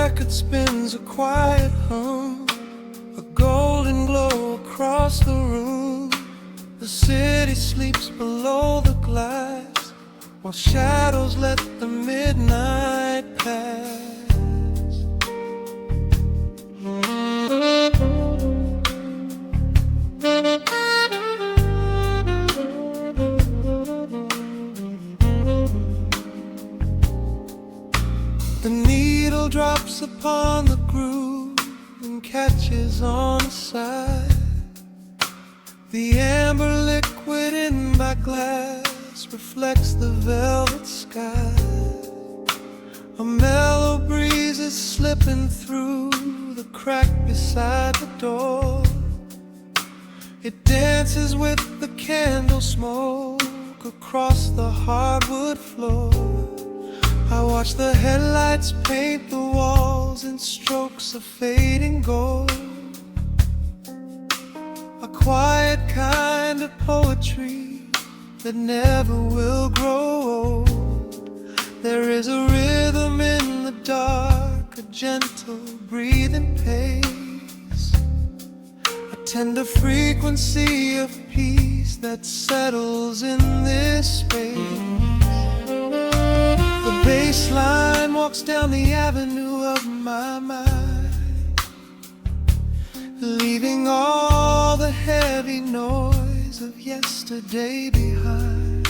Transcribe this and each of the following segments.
record spins a quiet hum, a golden glow across the room. The city sleeps below the glass, while shadows let the midnight pass. The needle drops upon the groove and catches on the side. The amber liquid in my glass reflects the velvet sky. A mellow breeze is slipping through the crack beside the door. It dances with the candle smoke across the hardwood floor. I watch the headlights paint the walls in strokes of fading gold. A quiet kind of poetry that never will grow old. There is a rhythm in the dark, a gentle breathing pace, a tender frequency of peace that settles in this space. The bass line walks down the avenue of my mind, leaving all the heavy noise of yesterday behind.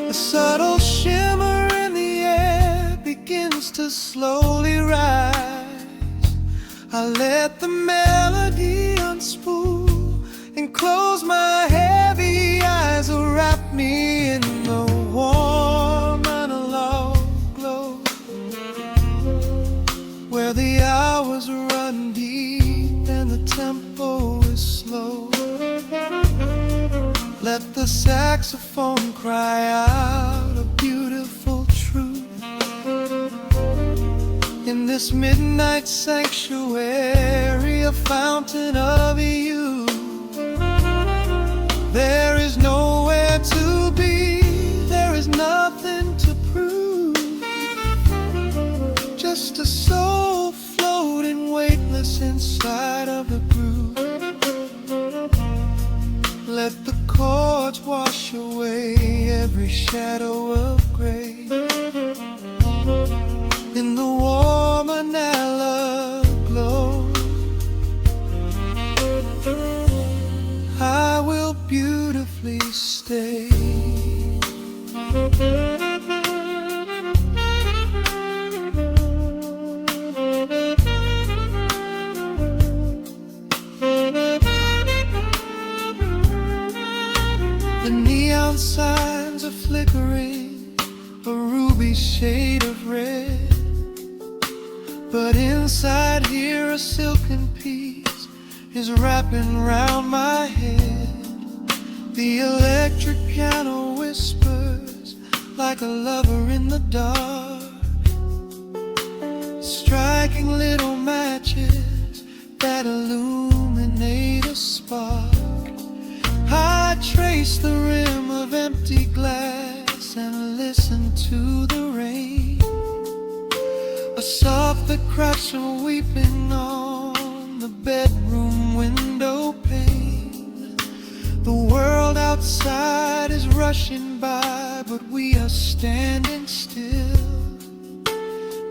A subtle shimmer in the air begins to slowly rise. I let the melody unspool and close my heavy eyes, wrap me in the warm analog glow, where the hours run deep and the tempo is slow. Let the saxophone cry out a beautiful truth. In this midnight sanctuary, a fountain of youth. There is nowhere to be, there is nothing to prove. Just a soul floating weightless inside of the groove. Let the chords wash away every shadow of gray. In the warm analog glow, I will beautifully stay. The neon signs are flickering, a ruby shade of red. But inside here a silken peace is wrapping round my head. The electric piano whispers like a lover in the dark, striking little matches that illuminate a spark. I trace the rim of empty glass and listen to the rain, a soft crash weeping on the bedroom window pane. The world outside is rushing by, but we are standing still,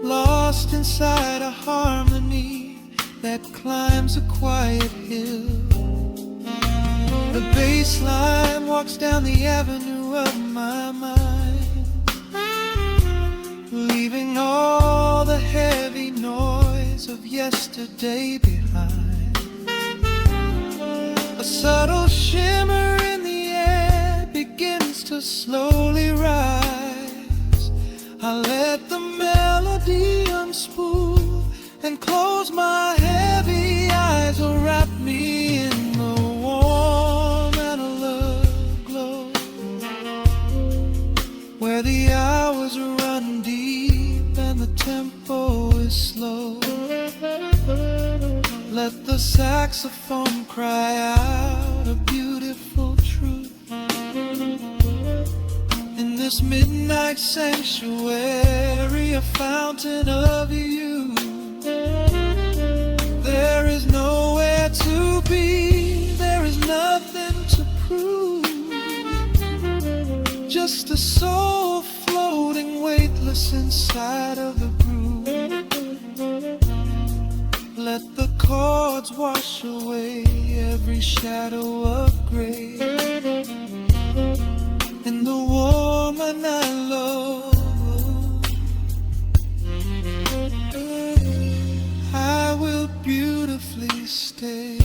lost inside a harmony that climbs a quiet hill. The bass line walks down the avenue of my mind, leaving all the heavy noise of yesterday behind. A subtle shimmer in the air begins to slowly rise. I let the melody unspool and close my heavy eyes, or wrap me in the warm analog glow, where the hours run deep and the tempo is slow. Let the saxophone cry out a beautiful truth. In this midnight sanctuary, a fountain of you. There is nowhere to be, there is nothing to prove. Just a soul floating weightless inside of the groove. Let the chords wash away every shadow of gray. And the woman I love, I will beautifully stay.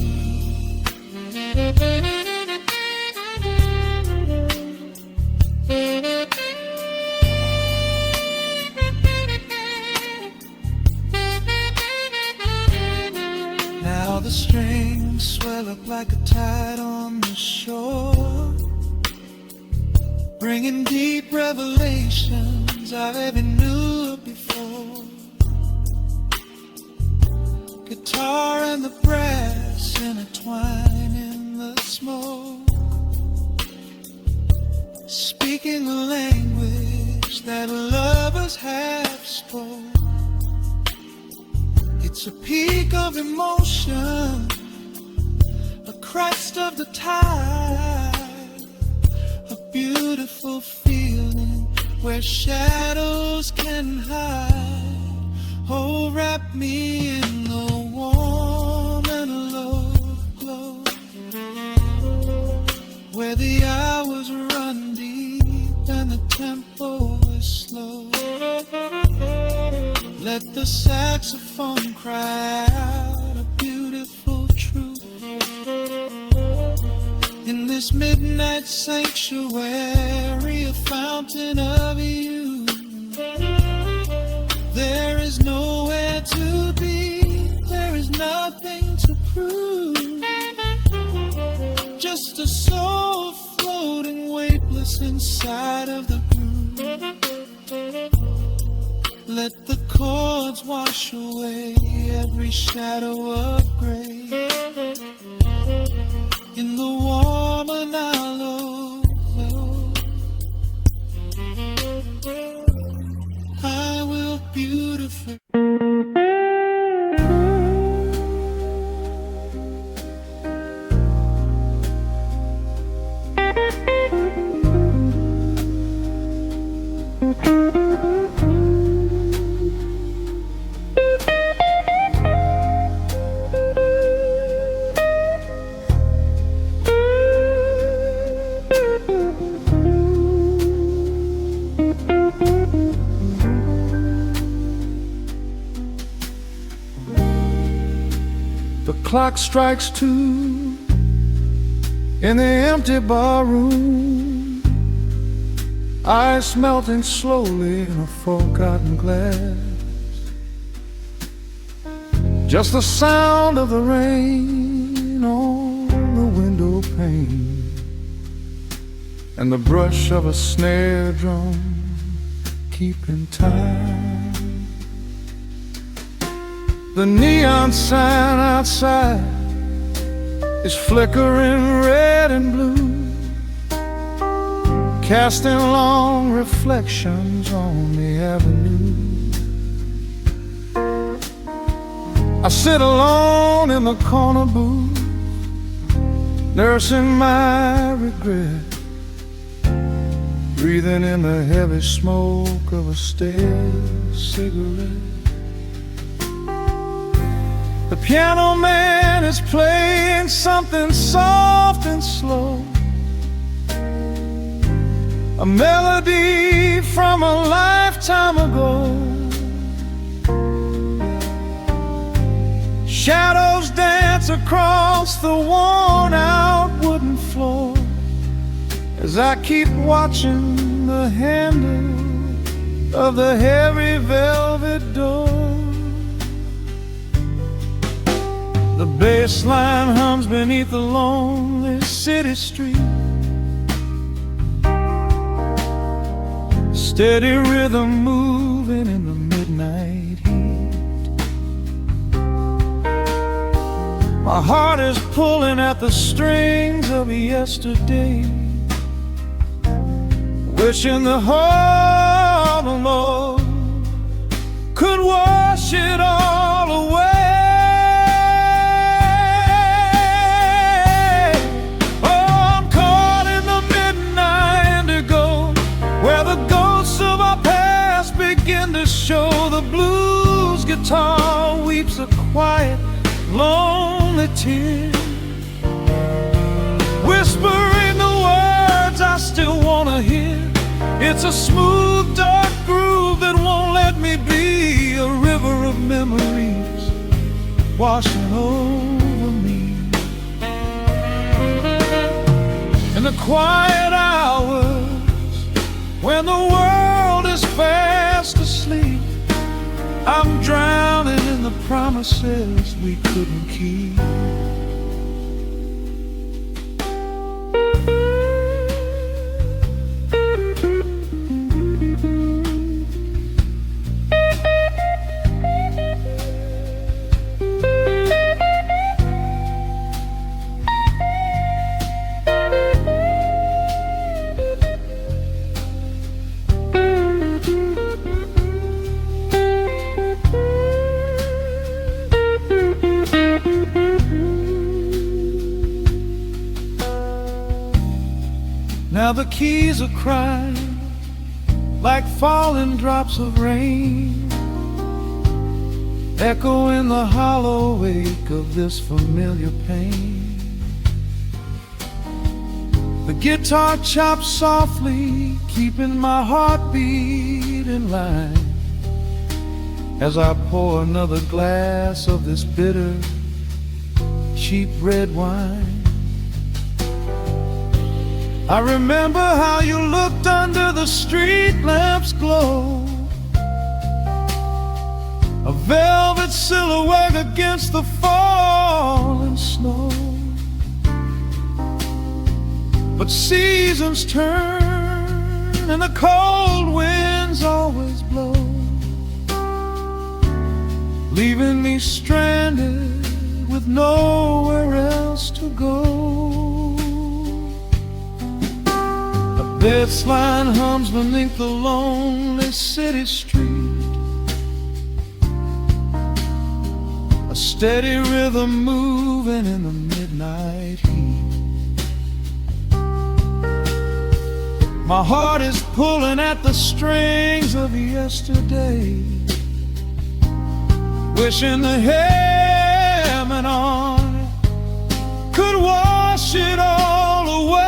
Now the strings swell up like a tide on the shore, bringing deep revelations I've ever knew before. Guitar and the brass intertwine in the smoke, speaking a language that lovers have spoke. It's a peak of emotion, a crest of the tide, a beautiful feeling where shadows can hide. Oh, wrap me in the warm and love glow, where the hours run deep and the tempo is slow. Let the saxophone cry out a beautiful truth. In this midnight sanctuary, a fountain of you. There is nowhere to be, there is nothing to prove. Just a soul floating weightless inside of the groove. Let the chords wash away every shadow of gray. In the warm and hollow, I will beautifully. The clock strikes 2 in the empty bar room, ice melting slowly in a forgotten glass. Just the sound of the rain on the window pane, and the brush of a snare drum keeping time. The neon sign outside is flickering red and blue, casting long reflections on the avenue. I sit alone in the corner booth, nursing my regret, breathing in the heavy smoke of a stale cigarette. The piano man is playing something soft and slow, a melody from a lifetime ago. Shadows dance across the worn-out wooden floor as I keep watching the handle of the heavy velvet door. The bass line hums beneath the lonely city street, steady rhythm moving in the midnight heat. My heart is pulling at the strings of yesterday, wishing the heart alone could wash it all away. Oh, I'm caught in the midnight indigo, where the ghosts of our past begin to show. The blues guitar weeps a quiet, lonely tear, whispering the words I still wanna hear. It's a smooth, dark groove that won't let me be, a river of memories washing over me. In the quiet hours, when the world is fast asleep, I'm drowning in the promises we couldn't keep. Now the keys are crying like falling drops of rain, echo in the hollow wake of this familiar pain. The guitar chops softly, keeping my heartbeat in line, as I pour another glass of this bitter, cheap red wine. I remember how you looked under the street lamp's glow, a velvet silhouette against the falling snow. But seasons turn and the cold winds always blow, leaving me stranded with nowhere else to go. This line hums beneath the lonely city street, a steady rhythm moving in the midnight heat. My heart is pulling at the strings of yesterday, wishing the hammer on it could wash it all away.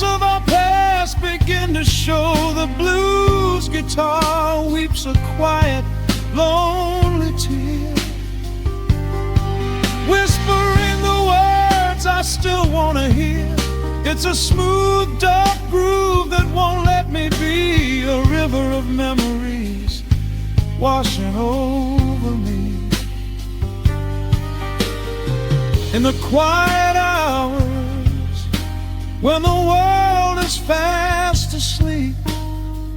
Of our past begin to show. The blues guitar weeps a quiet, lonely tear, whispering the words I still want to hear. It's a smooth, dark groove that won't let me be, a river of memories washing over me. In the quiet hours, when the world is fast asleep,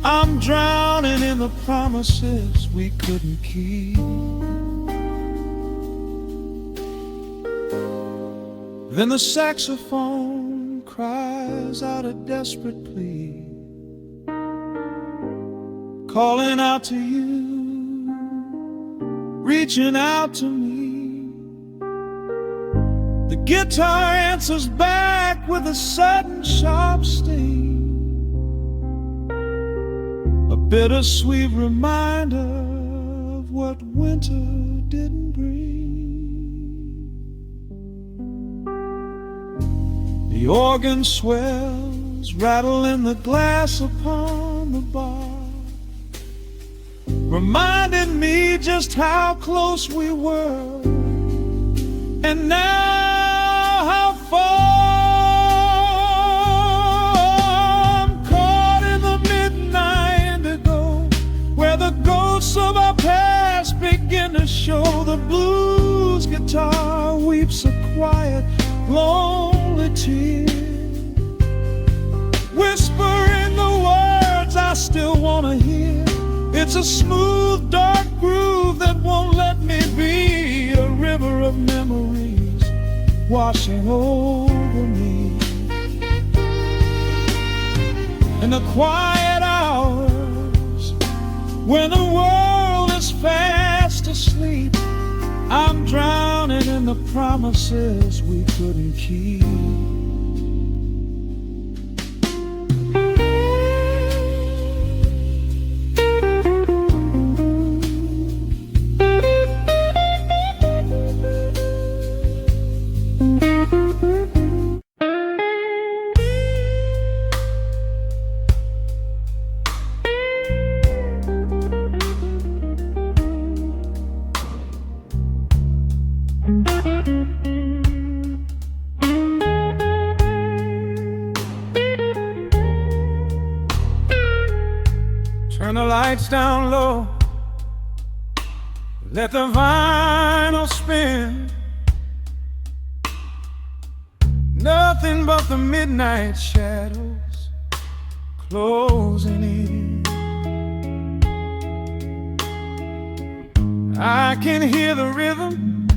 I'm drowning in the promises we couldn't keep. Then the saxophone cries out a desperate plea, calling out to you, reaching out to me. The guitar answers back with a sudden sharp sting, a bittersweet reminder of what winter didn't bring. The organ swells, rattling the glass upon the bar, reminding me just how close we were, and now how far. I'm caught in the midnight indigo, where the ghosts of our past begin to show. The blues guitar weeps a quiet, lonely tear, whispering the words I still want to hear. It's a smooth, dark groove that won't let me be, of memories washing over me. In the quiet hours when the world is fast asleep, I'm drowning in the promises we couldn't keep. Turn the lights down low, let the vinyl spin. Nothing but the midnight shadows closing in. I can hear the rhythm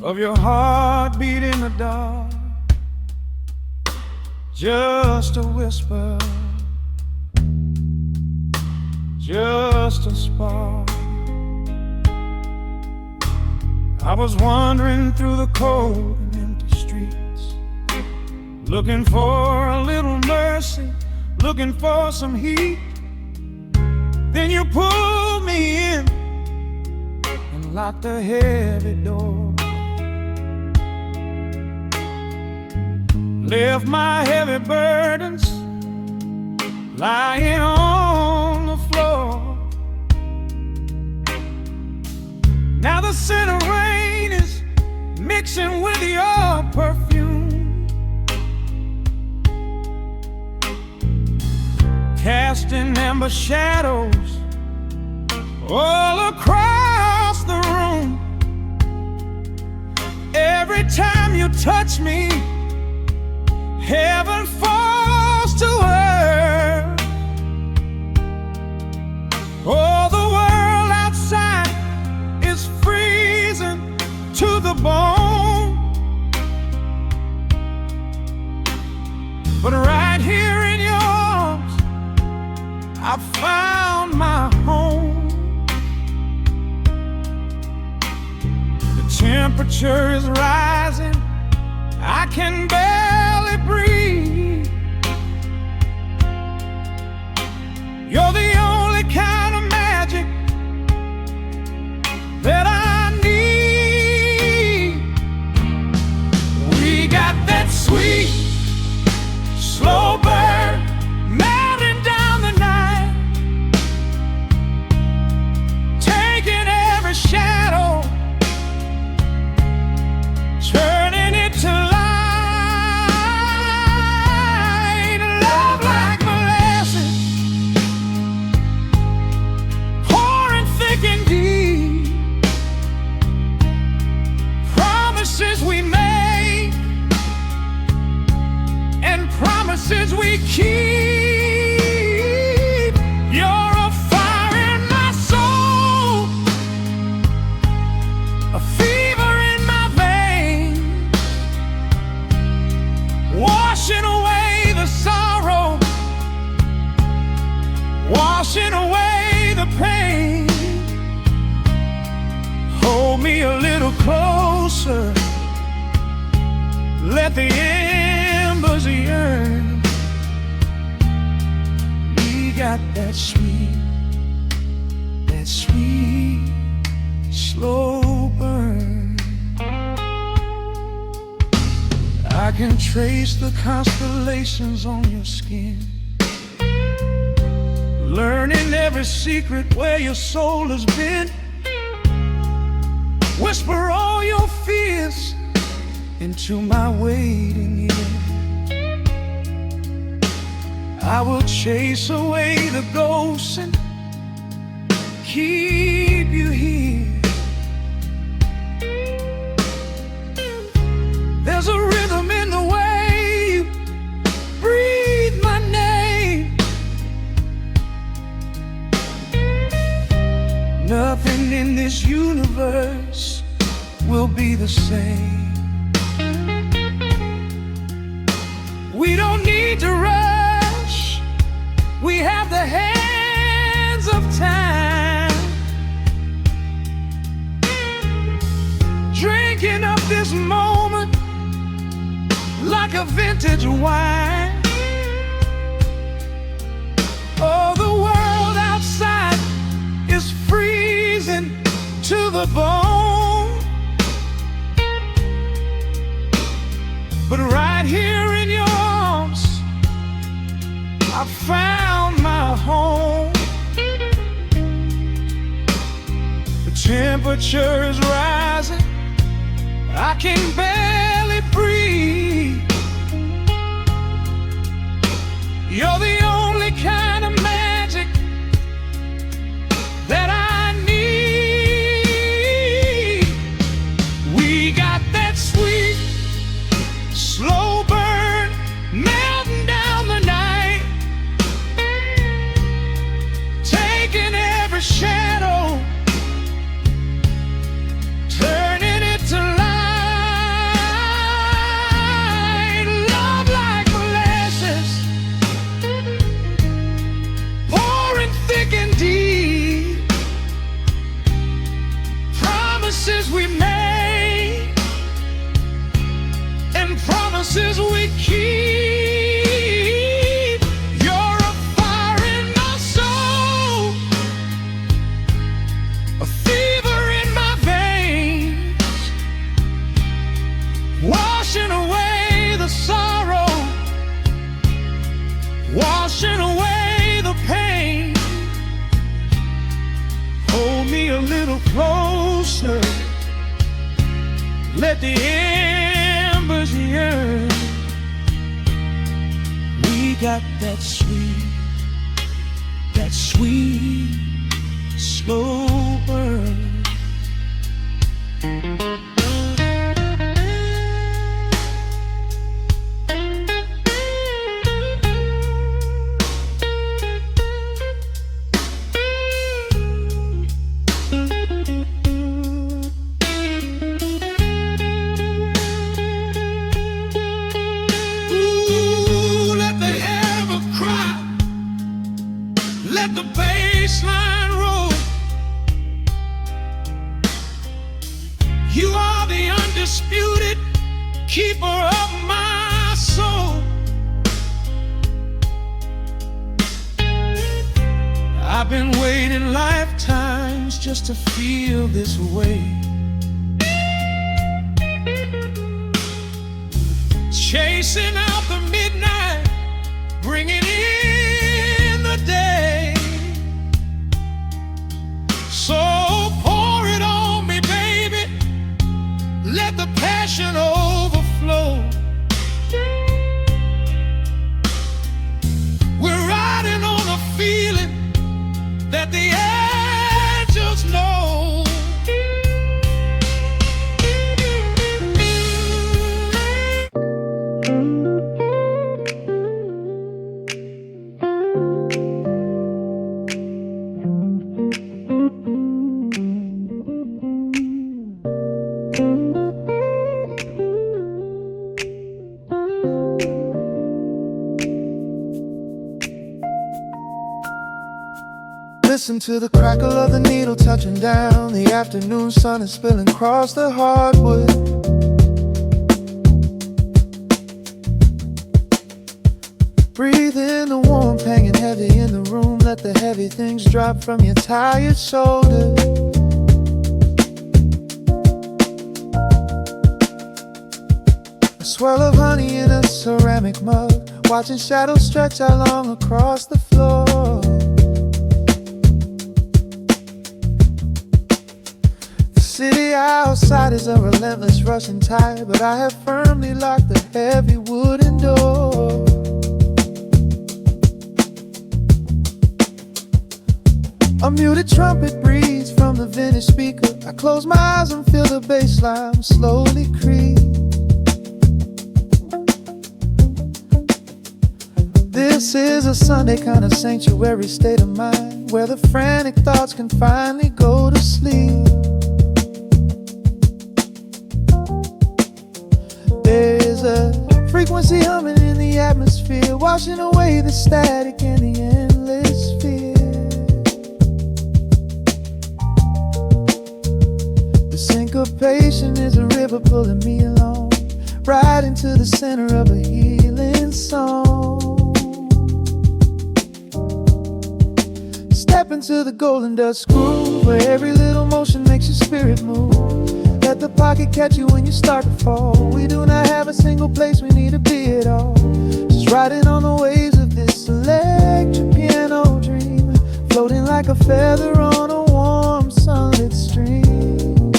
of your heartbeat in the dark, just a whisper, just a spark. I was wandering through the cold and empty streets, looking for a little mercy, looking for some heat. Then you pulled me in and locked the heavy door, left my heavy burdens lying on the floor. Now the scent of rain is mixing with your perfume, casting amber shadows all across the room. Every time you touch me, heaven falls to earth. Oh, the world outside is freezing to the bone, but right here in your arms I found my home. The temperature is rising, I can barely breathe. You're the only kind of magic that I need. We got that sweet, slow burn melting down the night, taking every shadow, turning it to light. Love like molasses, pouring thick and deep. Promises we make and promises we keep. You're a fire in my soul, a fever in my veins, washing away the sorrow, washing away the pain. Hold me a little closer, let the embers yearn. We got that sweet, slow burn. I can trace the constellations on your skin, learning every secret where your soul has been. Whisper all your fears into my waiting ear. I will chase away the ghosts and keep you here. There's a rhythm in the way you breathe my name. Nothing in this universe same. We don't need to rush. We have the hands of time, drinking up this moment like a vintage wine. Oh, the world outside is freezing to the bone, but right here in your arms I found my home. The temperature is rising, I can barely breathe. You're the only kind of magic that I need. We got that sweet, slow burn melting down the night, taking every shadow, turning it to light. Love like molasses, pouring thick and deep. Promises we made and promises we keep. You're a fire in my soul, a fever in my veins, washing away the sorrow, washing away the pain. Hold me a little closer, let the embers yearn. We got that sweet, slow burn. Let the bass line roll. You are the undisputed keeper of my soul. I've been waiting lifetimes just to feel this way, chasing out the midnight, bringing in the day. So pour it on me, baby, let the passion overflow. We're riding on a feeling that the angels know. Listen to the crackle of the needle touching down. The afternoon sun is spilling across the hardwood. Breathe in the warmth hanging heavy in the room. Let the heavy things drop from your tired shoulders. A swirl of honey in a ceramic mug, watching shadows stretch out long across the floor. The city outside is a relentless rushing tide, but I have firmly locked the heavy wooden door. A muted trumpet breathes from the vintage speaker. I close my eyes and feel the bass line slowly creep. This is a Sunday kind of sanctuary state of mind, where the frantic thoughts can finally go to sleep. There's a frequency humming in the atmosphere, washing away the static and the endless fear. The syncopation is a river pulling me along, right into the center of a healing song. Step into the golden dust groove, where every little motion makes your spirit move. Let the pocket catch you when you start to fall. We do not have a single place we need to be at all. Just riding on the waves of this electric piano dream, floating like a feather on a warm sunlit stream.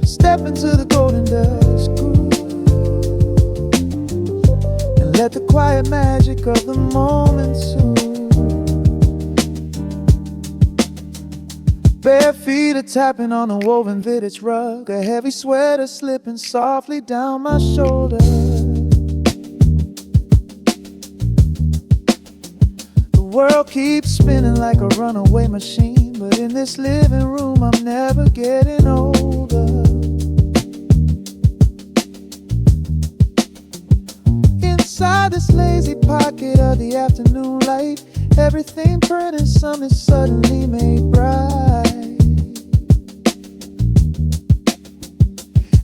Step into the golden dust groove and let the quiet magic of the moment soothe. Bare feet are tapping on a woven vintage rug, a heavy sweater slipping softly down my shoulder. The world keeps spinning like a runaway machine, but in this living room I'm never getting older. Inside this lazy pocket of the afternoon light, everything burning, something suddenly made bright.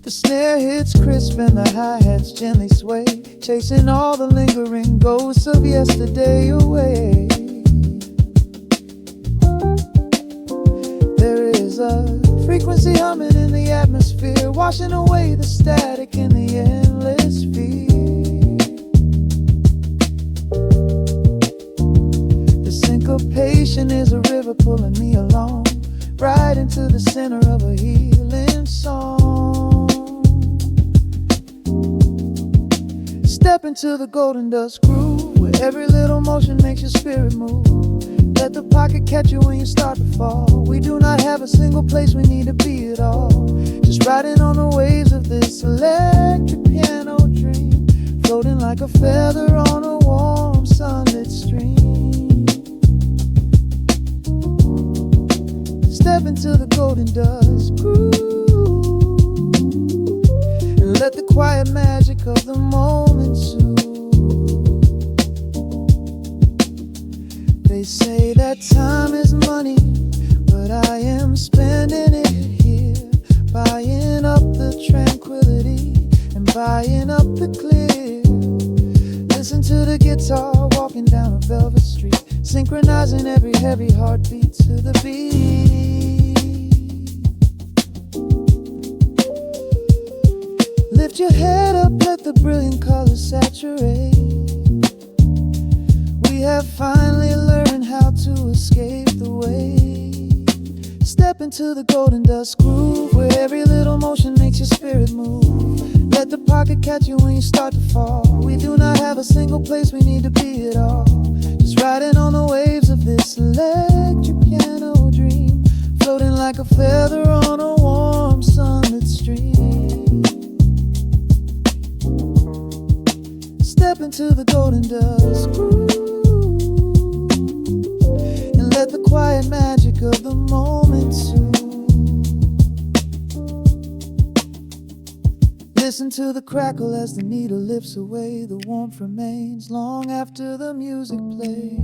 The snare hits crisp and the hi-hats gently sway, chasing all the lingering ghosts of yesterday away. There is a frequency humming in the atmosphere, washing away the static and the endless fear. Syncopation is a river pulling me along, right into the center of a healing song. Step into the golden dust groove, where every little motion makes your spirit move. Let the pocket catch you when you start to fall. We do not have a single place we need to be at all. Just riding on the waves of this electric piano dream, floating like a feather on a warm sunlit stream. Step into the golden dust groove and let the quiet magic of the moment soothe. They say that time is money, but I am spending it here, buying up the tranquility and buying up the clear. Listen to the guitar walking down a velvet street, synchronizing every heavy heartbeat to the beat. Lift your head up, let the brilliant colors saturate. We have finally learned how to escape the wave. Step into the golden dust groove, where every little motion makes your spirit move. Let the pocket catch you when you start to fall. We do not have a single place we need to be at all. Just riding on the waves of this electric piano dream, floating like a feather on a warm sunlit stream. Step into the golden dust groove and let the quiet magic of the moment soothe. Listen to the crackle as the needle lifts away. The warmth remains long after the music plays.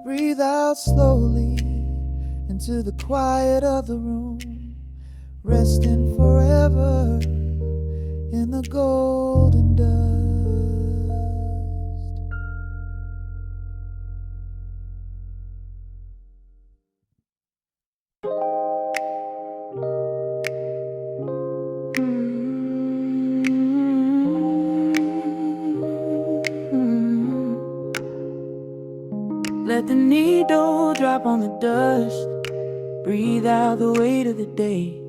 Breathe out slowly into the quiet of the room, resting forever in the golden dust. Let the needle drop on the dust. Breathe out the weight of the day.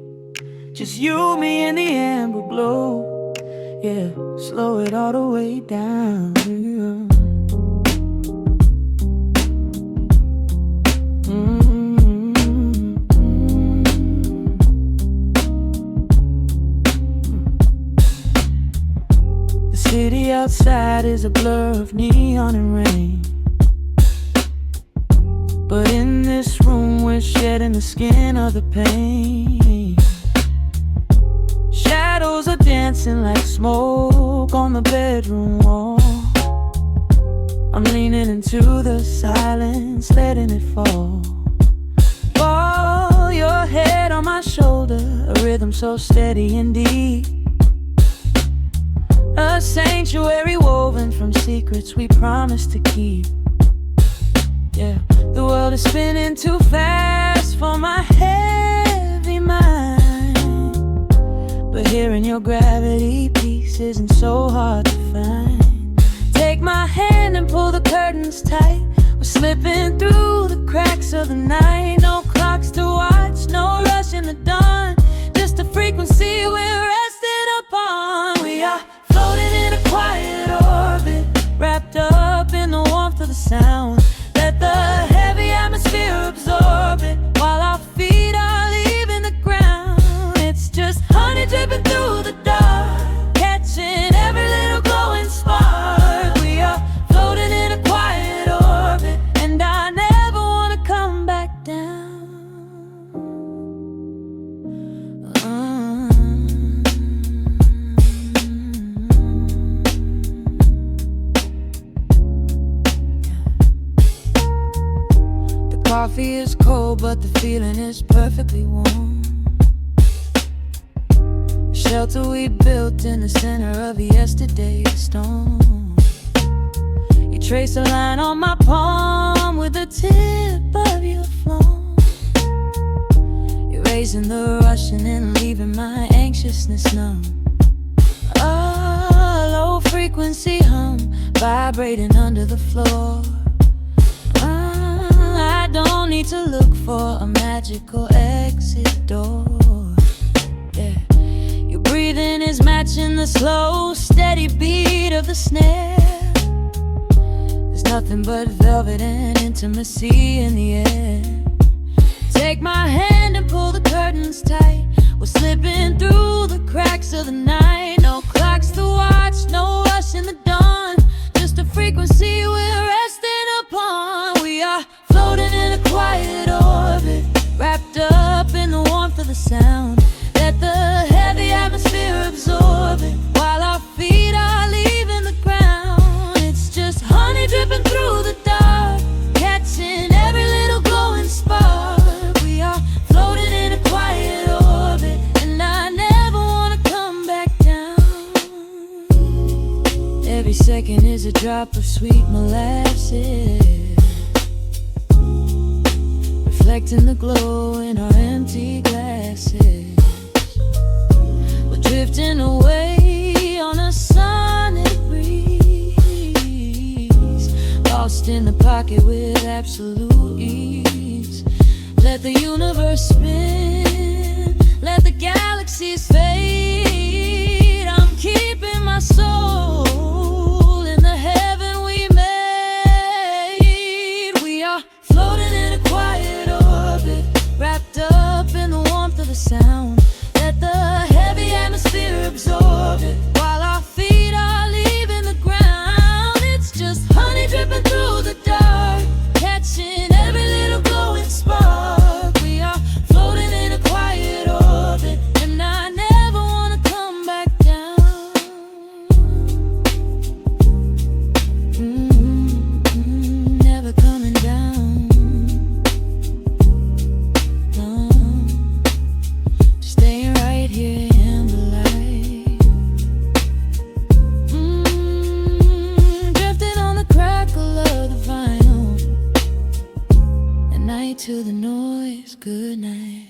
Just you, me, and the amber glow. Yeah, slow it all the way down. The city outside is a blur of neon and rain. But in this room we're shedding the skin of the pain. Shadows are dancing like smoke on the bedroom wall. I'm leaning into the silence, letting it fall. Fall your head on my shoulder, a rhythm so steady and deep. A sanctuary woven from secrets we promised to keep. Yeah, the world is spinning too fast for my heavy mind. But hearing your gravity piece isn't so hard to find. Take my hand and pull the curtains tight. We're slipping through the cracks of the night. No clocks to watch, no rush in the dawn. Just a frequency we're resting upon. We are floating in a quiet orbit, wrapped up in the warmth of the sound. Let the heavy atmosphere absorb it, while our feet are leaving the ground. It's just honey dripping through the dark, catching every little glowing spark. We are floating in a quiet orbit, and I never want to come back down. Coffee is cold, but the feeling is perfectly warm. Shelter we built in the center of yesterday's storm. You trace a line on my palm with the tip of your phone, erasing the rushing and leaving my anxiousness numb. A low frequency hum vibrating under the floor. I don't need to look for a magical exit door. Yeah, your breathing is matching the slow, steady beat of the snare. There's nothing but velvet and intimacy in the air. Take my hand and pull the curtains tight. We're slipping through the cracks of the night. No clocks to watch, no rush in the dawn. Just a frequency we're resting upon. We are floating in a quiet orbit, wrapped up in the warmth of the sound. Let the heavy atmosphere absorb it, while our feet are leaving the ground. It's just honey dripping through the dark, catching every little glowing spark. We are floating in a quiet orbit, and I never want to come back down. Every second is a drop of sweet molasses, reflecting the glow in our empty glasses. We're drifting away on a sonic breeze, lost in the pocket with absolute ease. Let the universe spin, let the galaxies fade. I'm keeping my soul in the heaven we made. We are floating in a quiet orbit, wrapped up in the warmth of the sound. Let the heavy atmosphere absorb it, while our feet are leaving the ground. It's just honey dripping through the dark, catching every little glowing spark. We are floating in a quiet orbit, and I never want to come back down. Never coming down. No, just staying right here in the light. Drifting on the crackle of the vinyl. At night to the noise, good night.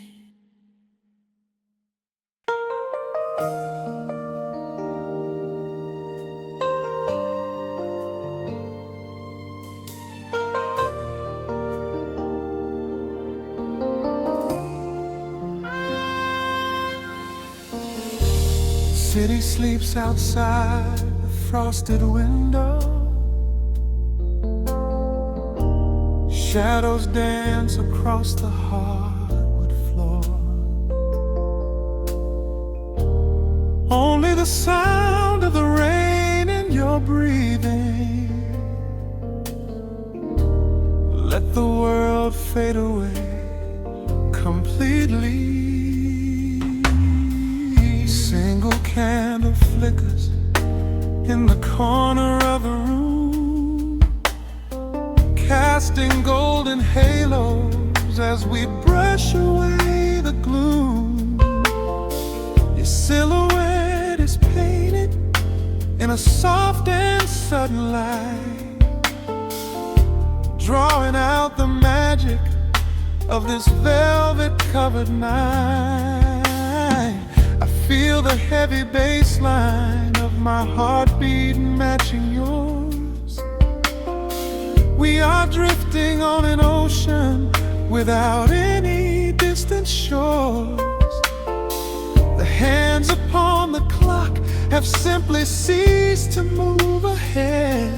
City sleeps outside the frosted window. Shadows dance across the hardwood floor. Only the sound of the rain in your breathing. Let the world completely. Single candle flickers in the corner of the room, casting golden halos as we brush away the gloom. Your silhouette is painted in a soft and sudden light, drawing out the magic of this velvet-covered night. I feel the heavy bass line of my heartbeat matching yours. We are drifting on an ocean without any distant shores. The hands upon the clock have simply ceased to move ahead.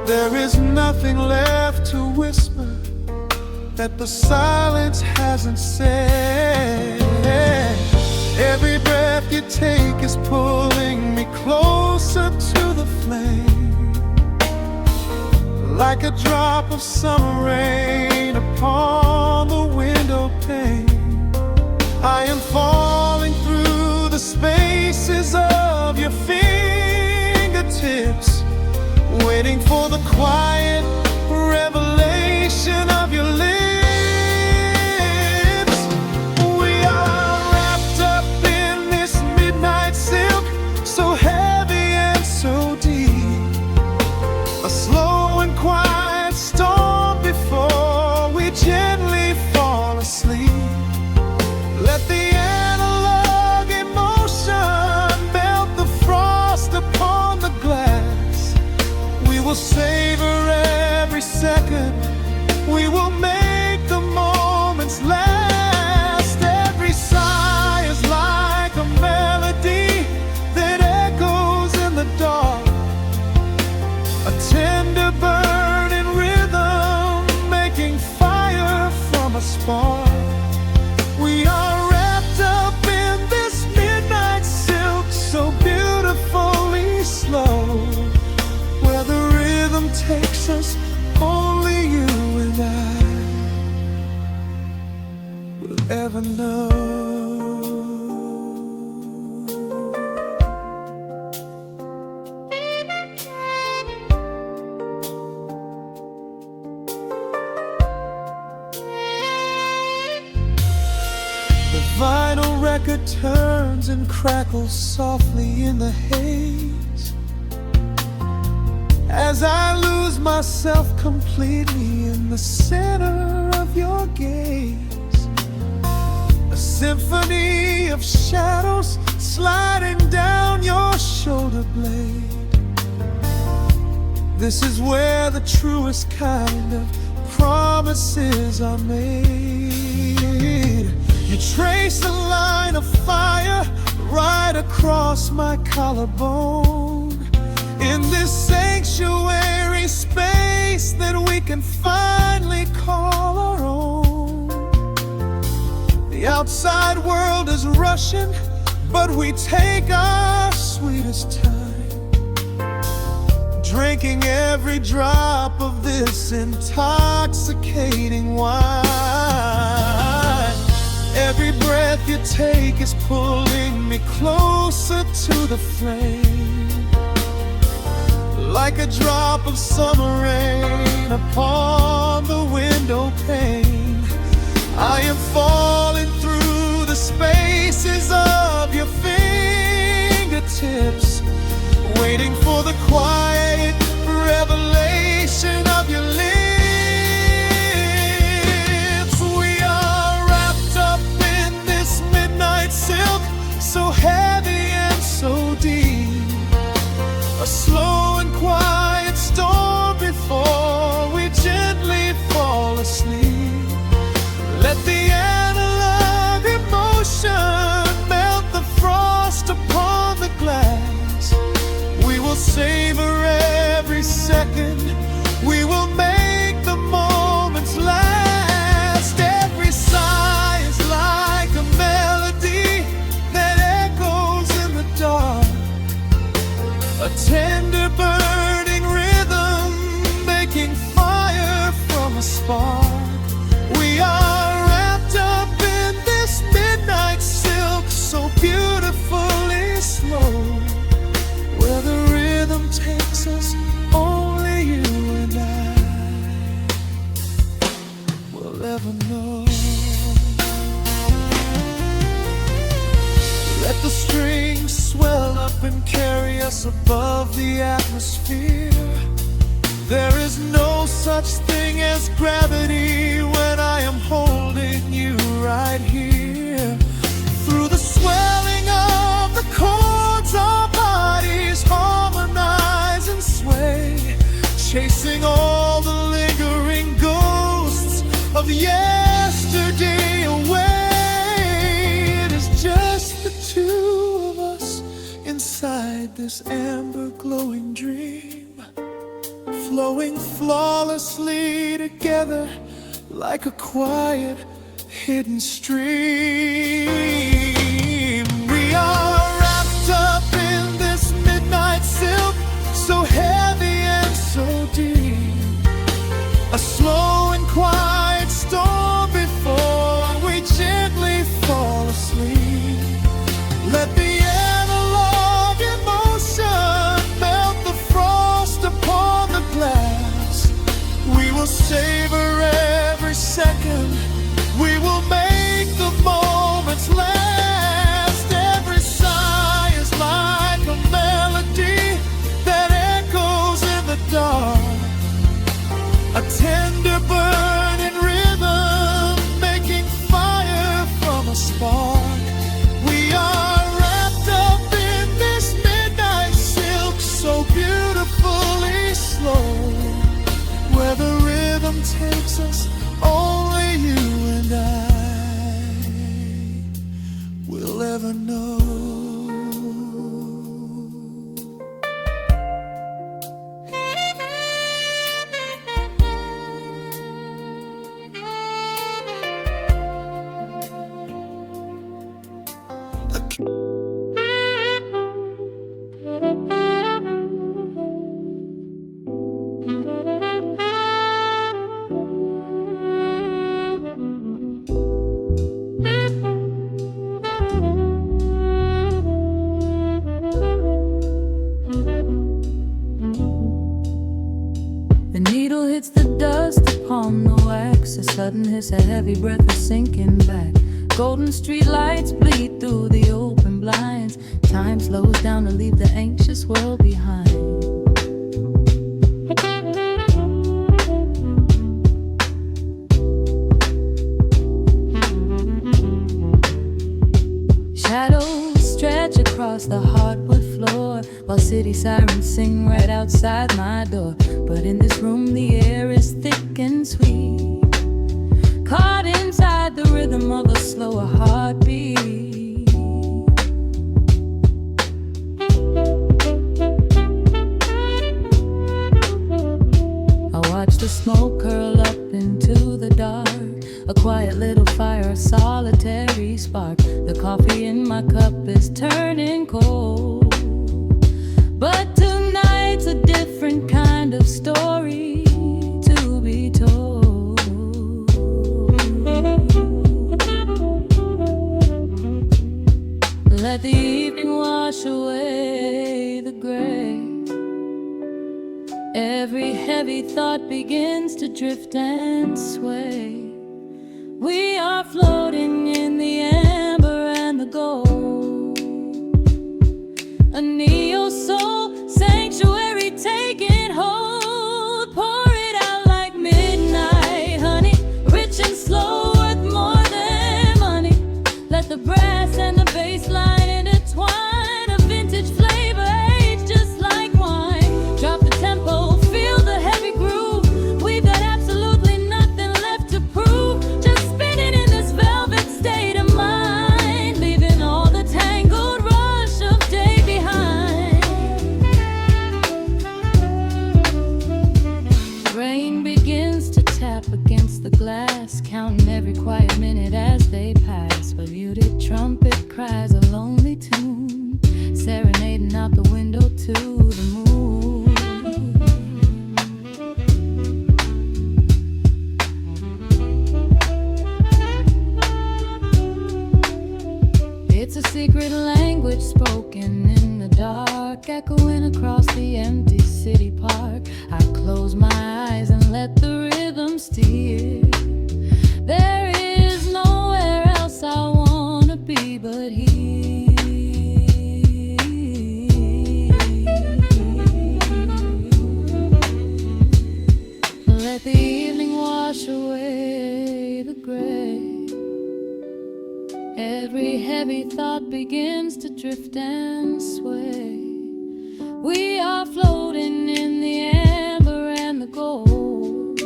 There is nothing left to whisper that the silence hasn't said. Every breath you take is pulling me closer to the flame, like a drop of summer rain upon the window pane. I am falling through the spaces of your fingertips, waiting for the quiet revelation of your lips. We are wrapped up in this midnight silk, so heavy and so deep. A slow and quiet storm before we gently fall asleep. Let the analog emotion melt the frost upon the glass. We will savor every second, we will make the moments last. Every sigh is like a melody that echoes in the dark, a tender burning rhythm making fire from a spark. We are wrapped up in this midnight silk, so beautifully slow, where the rhythm takes us, only you and I will ever know. The vinyl record turns and crackles softly in the haze as I lose myself completely in the center of your gaze. A symphony of shadows sliding down your shoulder blade. This is where the truest kind of promises are made. You trace a line of fire right across my collarbone, in this sanctuary space that we can finally call our own. The outside world is rushing, but we take our sweetest time, drinking every drop of this intoxicating wine. Every breath you take is pulling me closer to the flame, like a drop of summer rain upon the window pane. I am falling through the spaces of your fingertips, waiting for the quiet revelation of your lips. We are wrapped up in this midnight silk, so heavy and so deep. A slow and quiet storm before we gently fall asleep. Let the analog emotion melt the frost upon the glass. We will and carry us above the atmosphere. There is no such thing as gravity when I am holding you right here. Through the swelling of the chords, our bodies harmonize and sway, chasing all the lingering ghosts of yesterday away. It is just the two of us inside this amber glowing dream, flowing flawlessly together like a quiet hidden stream. We are wrapped up in this midnight silk, so heavy and so deep, a slow and quiet storm before we gently fall asleep. Let the analog emotion melt the frost upon the glass. We will savor every second, we will make the moments last. Every sigh is like a melody that echoes in the dark, a tender burning rhythm making fire from a spark. We are wrapped up in this midnight silk, so beautifully slow, where the rhythm takes us, only you and I will ever know. The needle hits the dust upon the wax. A sudden hiss, a heavy breath is sinking back. Golden street lights bleed through the open blinds. Time slows down to leave the anxious world behind. Shadows stretch across the hardwood floor, while city sirens sing right outside my door. But in this room the air is thick and sweet, caught inside the rhythm of a slower heartbeat. I watch the smoke curl up into the dark, a quiet little fire, a solitary spark. The coffee in my cup is turning cold, but tonight's a different kind of story to be told. Let the evening wash away the gray. Every heavy thought begins to drift and sway. We are floating in the amber and the gold, a neo-soul sanctuary taking hold. Pour it out like midnight honey, rich and slow, worth more than money. Let the brass and the bass line intertwine, a vintage flavor aged just like wine. Drop the tempo, feel the heavy groove. We've got absolutely nothing left to prove, just spinning in this velvet state of mind, leaving all the tangled rush of day behind. Rain begins to tap against the glass, counting every quiet minute as they pass. A muted trumpet cries a lonely tune, serenading out the window to the moon. It's a secret language spoken in the dark, echoing across the empty city park. I close my eyes and let the rhythm steer. There is nowhere else I wanna be but here. Every heavy thought begins to drift and sway. We are floating in the amber and the gold.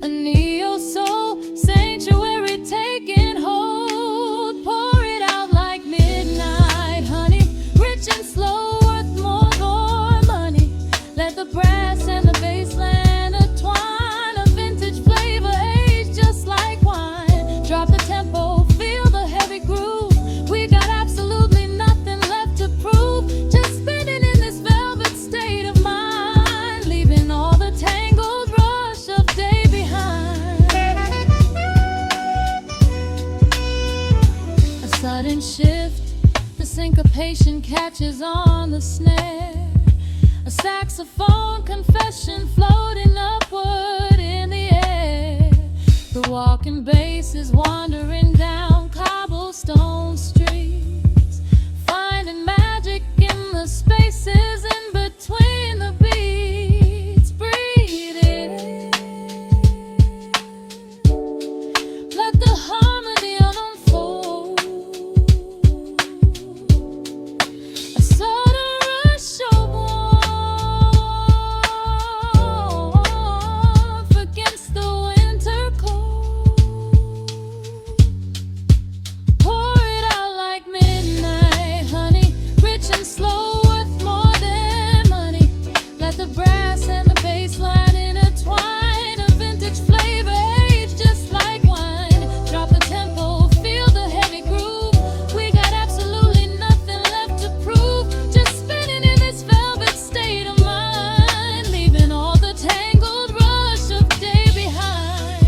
A neo-soul sanctuary taking hold. Pour it out like midnight honey, rich and slow, worth more for money. Let the brass and the bassline entwine, a vintage flavor aged just like wine. Drop the tempo, feel the heavy groove. We got absolutely nothing left to prove. Just spinning in this velvet state of mind, leaving all the tangled rush of day behind. A sudden shift, the syncopation catches on the snare. A saxophone confession floating upward in the air. The walking bass is wandering down cobblestone streets, finding magic in the spaces in between the beats. Breathe it in, let the harmony unfold. A sudden rush of warmth against the winter cold. Pour it out like midnight honey, rich and slow, worth more than money. Let the brass and the bass line intertwine, a vintage flavor aged just like wine. Drop the tempo, feel the heavy groove. We got absolutely nothing left to prove. Just spinning in this velvet state of mind, leaving all the tangled rush of day behind.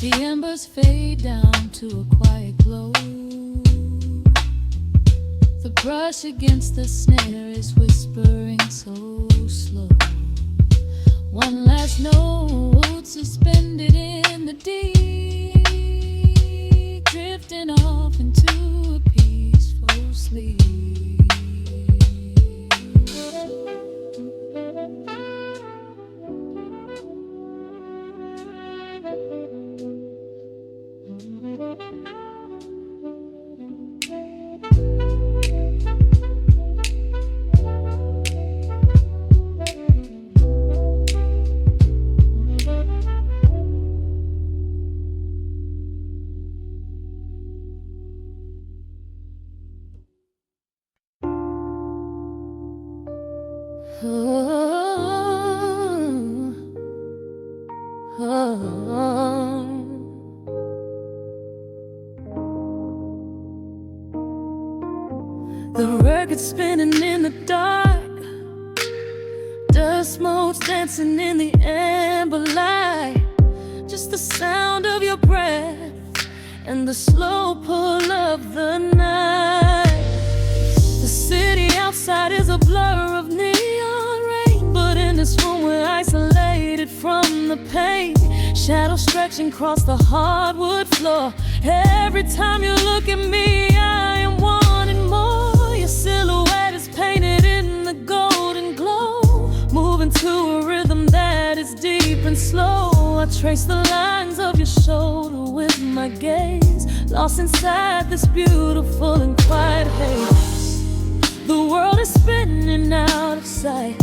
The embers fade down to a quiet glow. The brush against the snare is whispering so slow. One last note suspended in the deep, drifting off into a peaceful sleep. The record spinning in the dark, dust motes dancing in the amber light. Just the sound of your breath and the slow pull of the night. The city outside is a blur of neon rain, but in this room we're isolated from the pain. Shadows stretching across the hardwood floor. Every time you look at me, I am wanting more. Your silhouette is painted in the golden glow, moving to a rhythm that is deep and slow. I trace the lines of your shoulder with my gaze, lost inside this beautiful and quiet haze. The world is spinning out of sight.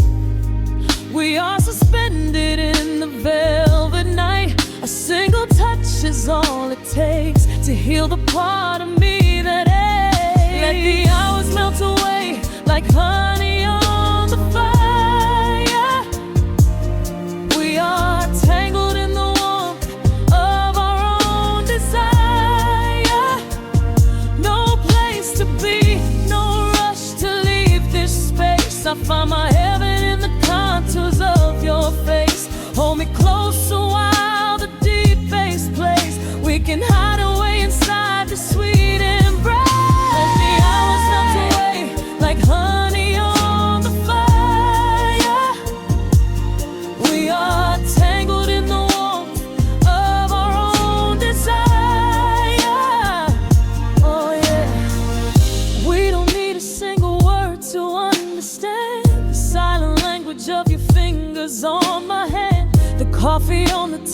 We are suspended in the velvet night. A single touch is all it takes to heal the part of me that aches. Let the hours melt away like honey on the fire. We are tangled in the warmth of our own desire. No place to be, no rush to leave this space. I find my heaven in the contours of your face. Hold me closer while the deep bass plays. We can hide away inside the sweet embrace. Let the hours melt away like honey on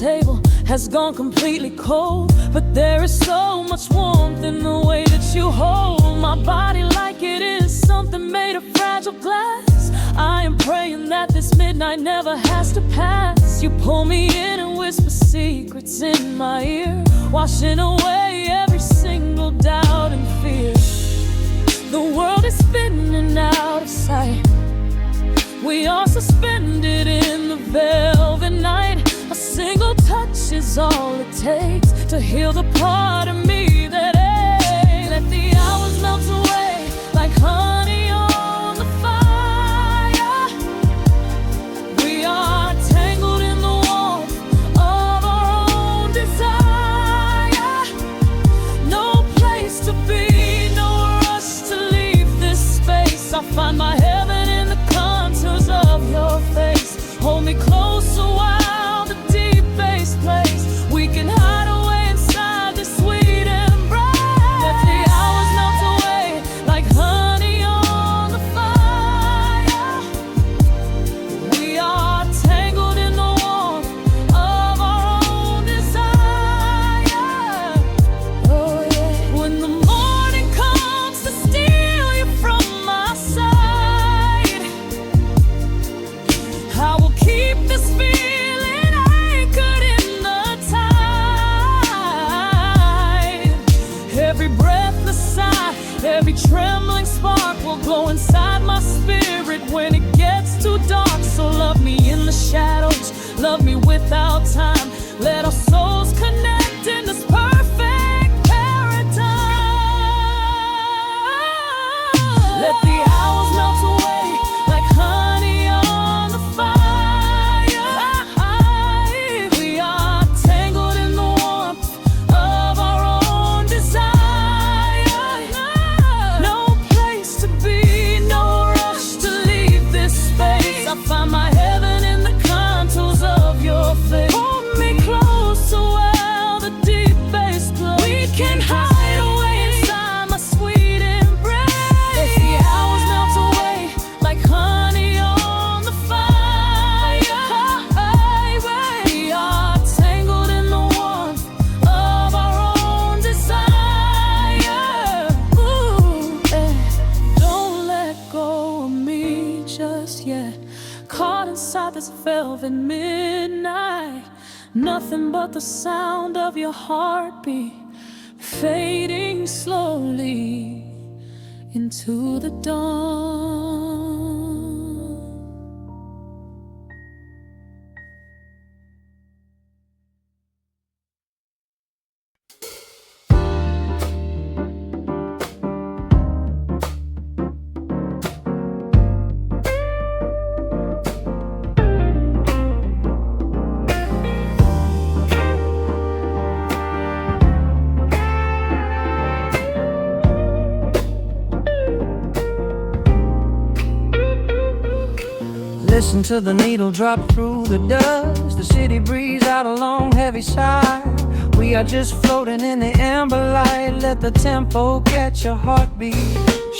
table has gone completely cold, but there is so much warmth in the way that you hold my body like it is something made of fragile glass. I am praying that this midnight never has to pass. You pull me in and whisper secrets in my ear, washing away every single doubt and fear. The world is spinning out of sight. We are suspended in the velvet night. A single touch is all it takes to heal the part of me that aches. Let the hours melt away like honey on the fire. We are tangled in the warmth of our own desire. No place to be, no rush to leave this space. I find my heaven in the contours of your face. Hold me closer while the deep bass plays. We can hide away inside this sweet embrace. Let the hours melt away like honey on the fire. We are tangled in the warmth of our own desire. Oh yeah. When the morning comes to steal you from my side, I will keep this feeling anchored in the tide. Every breathless sigh, every trembling spark will glow inside my spirit when it gets too dark. So love me in the shadows, love me without time. Let our souls connect in this perfect paradise. Let the hours melt away like honey on the fire. We are tangled in the warmth of our own desire. No place to be, no rush to leave this space. I find my heaven in the contours of your face. Hold me close while the deep bass plays. We can hide away inside my sweet embrace. Let the hours melt away like honey on the fire. We are tangled in the warmth of our own desire. Ooh, don't let go of me just yet. Caught inside this velvet midnight. Nothing but the sound of your heartbeat fading slowly into the dawn. Listen to the needle drop through the dust. The city breeze out a long heavy sigh. We are just floating in the amber light. Let the tempo catch your heartbeat.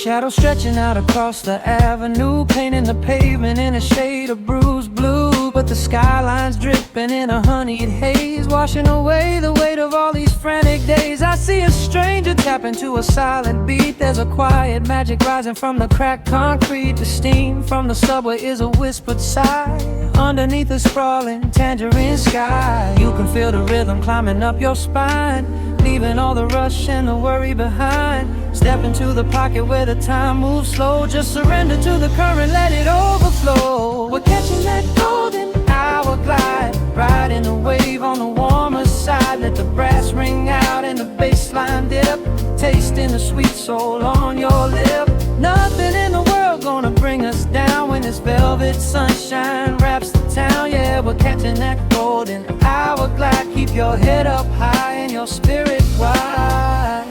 Shadows stretching out across the avenue, painting the pavement in a shade of bruised blue. But the skyline's dripping in a honeyed haze, washing away the weight of all these frantic days. I see a stranger tap into a silent beat. There's a quiet magic rising from the cracked concrete. The steam from the subway is a whispered sigh underneath the sprawling tangerine sky. You can feel the rhythm climbing up your spine, leaving all the rush and the worry behind. Step into the pocket where the time moves slow. Just surrender to the current, let it overflow. We're catching that golden hour glide, riding a wave on the warmer side. Let the brass ring out and the bass line dip, tasting the sweet soul on your lip. Nothing in the world gonna bring us down when this velvet sunshine wraps the town. Yeah, we're catching that golden hour glide. Keep your head up high and your spirit wide.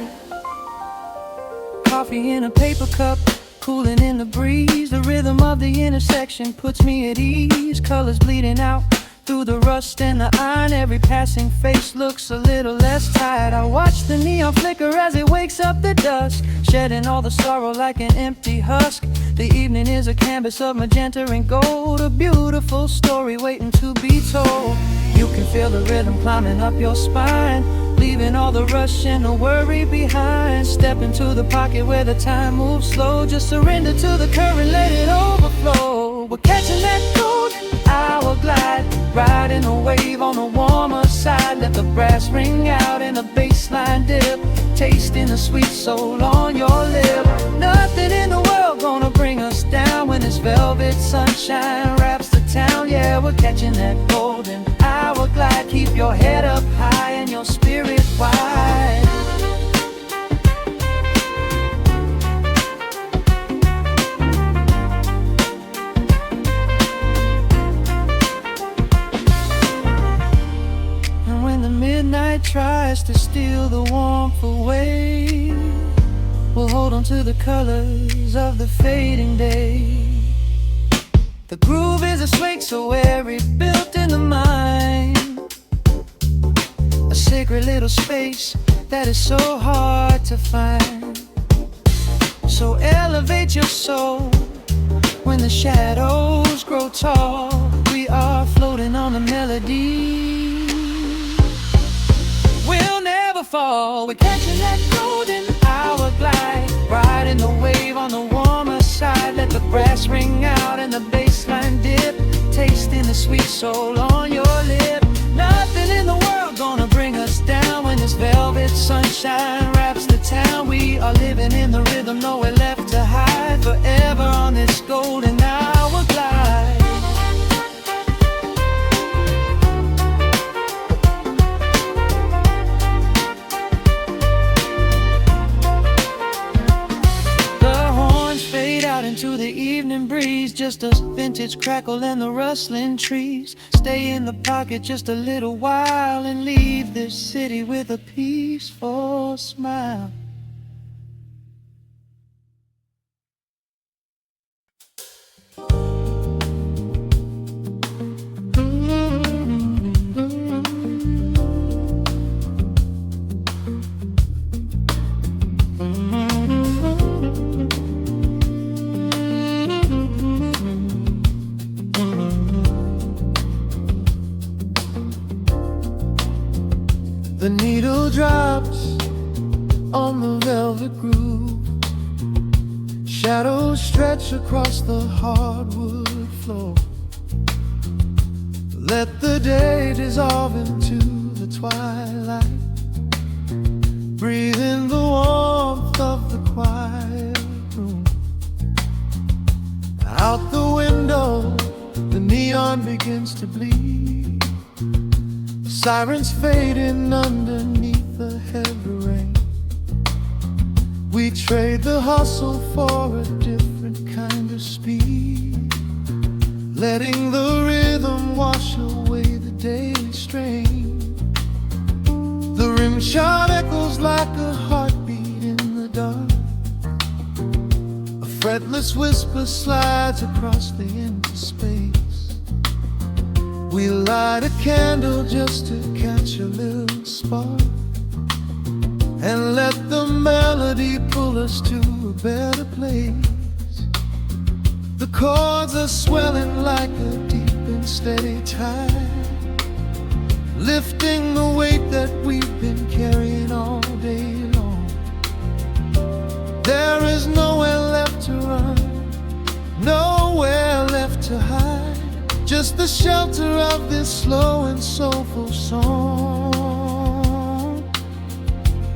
Coffee in a paper cup, cooling in the breeze. The rhythm of the intersection puts me at ease. Colors bleeding out through the rust and the iron. Every passing face looks a little less tired. I watch the neon flicker as it wakes up the dusk, shedding all the sorrow like an empty husk. The evening is a canvas of magenta and gold, a beautiful story waiting to be told. You can feel the rhythm climbing up your spine, leaving all the rush and the worry behind. Step into the pocket where the time moves slow. Just surrender to the current, let it overflow. We're catching that golden hour glide, riding a wave on the warmer side. Let the brass ring out and the bassline dip, tasting the sweet soul on your lip. Nothing in the world gonna bring us down when this velvet sunshine wraps the town. Yeah, we're catching that golden hour glide. Keep your head up high and your spirit wide. And when the midnight tries to steal the warmth away, we'll hold on to the colors of the fading day. The groove is a swing so airy, built in the mind, a sacred little space that is so hard to find. So elevate your soul when the shadows grow tall. We are floating on the melody, we'll never fall. We're catching that golden hour glide, riding the wave on the warmer side. Let the brass ring out and the bassline dip, tasting the sweet soul on your lip. Nothing in the world gonna bring us down when this velvet sunshine wraps the town. We are living in the rhythm, nowhere left to hide, forever on this golden hour glide. Into the evening breeze, just a vintage crackle and the rustling trees. Stay in the pocket just a little while and leave this city with a peaceful smile. The needle drops on the velvet groove, shadows stretch across the hardwood floor. Let the day dissolve into the twilight, breathe in the warmth of the quiet room. Out the window, the neon begins to bleed, sirens fading underneath the heavy rain. We trade the hustle for a different kind of speed, letting the rhythm wash away the daily strain. The rim shot echoes like a heartbeat in the dark, a fretless whisper slides across the empty space. We light a candle just to catch a little spark, and let the melody pull us to a better place. The chords are swelling like a deep and steady tide, lifting the weight that we've been carrying all day long. There is nowhere left to run, nowhere left to hide, just the shelter of this slow and soulful song.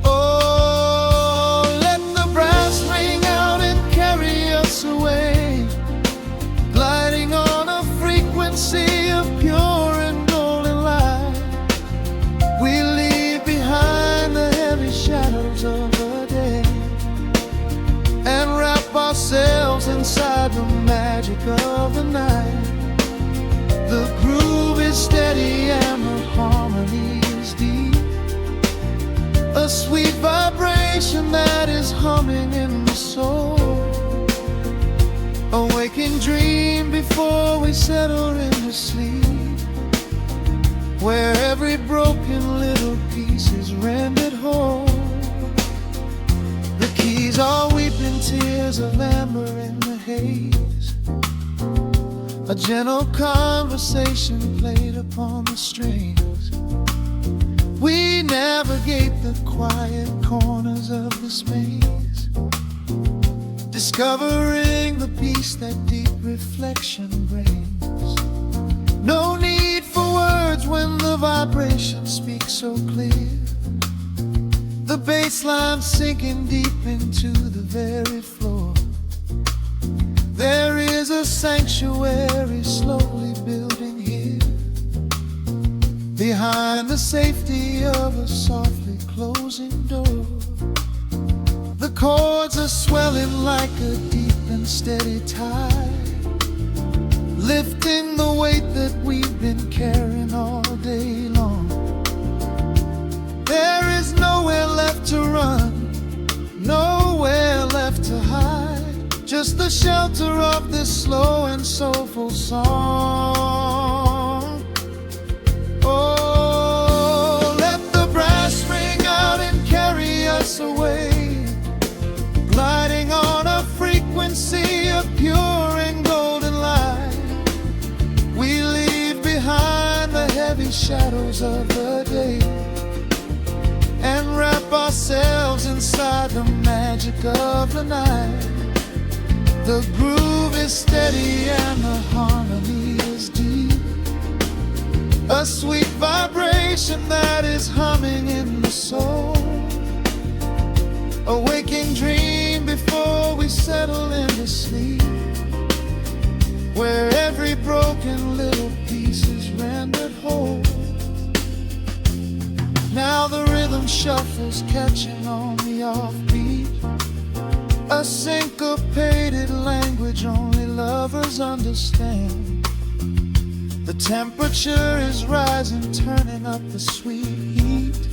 Oh, let the brass ring out and carry us away, gliding on a frequency of pure and golden light. We leave behind the heavy shadows of the day and wrap ourselves inside the magic of the night. The groove is steady and the harmony is deep, a sweet vibration that is humming in the soul. A waking dream before we settle into sleep, where every broken little piece is rendered whole. The keys are weeping tears of amber in the haze, A gentle conversation played upon the strings. We navigate the quiet corners of this maze, discovering the peace that deep reflection brings. No need for words when the vibration speaks so clear. The bass line sinking deep into the very floor. There is a sanctuary slowly building here, behind the safety of a softly closing door. The chords are swelling like a deep and steady tide, lifting the weight that we've been carrying all day long. There is nowhere left to run, nowhere left to hide, just the shelter of this slow and soulful song. Oh, let the brass ring out and carry us away, gliding on a frequency of pure and golden light. We leave behind the heavy shadows of the day and wrap ourselves inside the magic of the night. The groove is steady and the harmony is deep, a sweet vibration that is humming in the soul. A waking dream before we settle into sleep, where every broken little piece is rendered whole. Now the rhythm shuffles, catching on the offbeat, a syncopated language only lovers understand. The temperature is rising, turning up the sweet heat,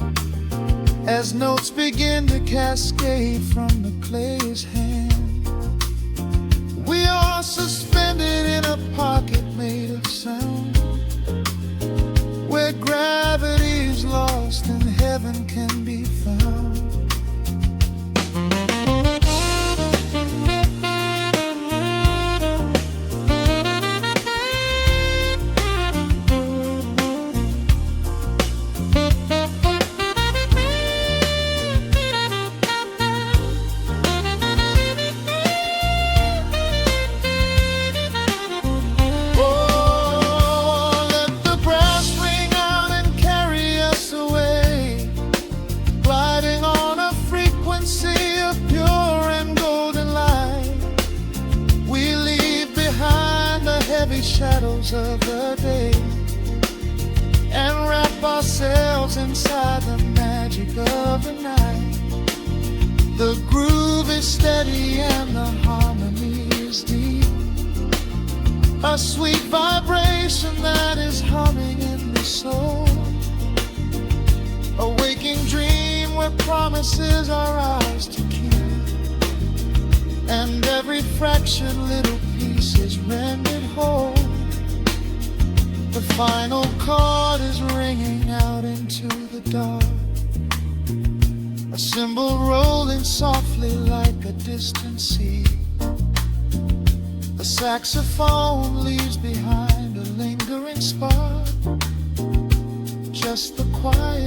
as notes begin to cascade from the clay's hand. We are suspended in a pocket made of sound, where gravity is lost and heaven can be found. Shadows of the day and wrap ourselves inside the magic of the night. The groove is steady and the harmony is deep, a sweet vibration that is humming in the soul. A waking dream where promises are ours to keep, and every fraction little piece is rendered whole. The final chord is ringing out into the dark, a cymbal rolling softly like a distant sea. A saxophone leaves behind a lingering spark, just the quiet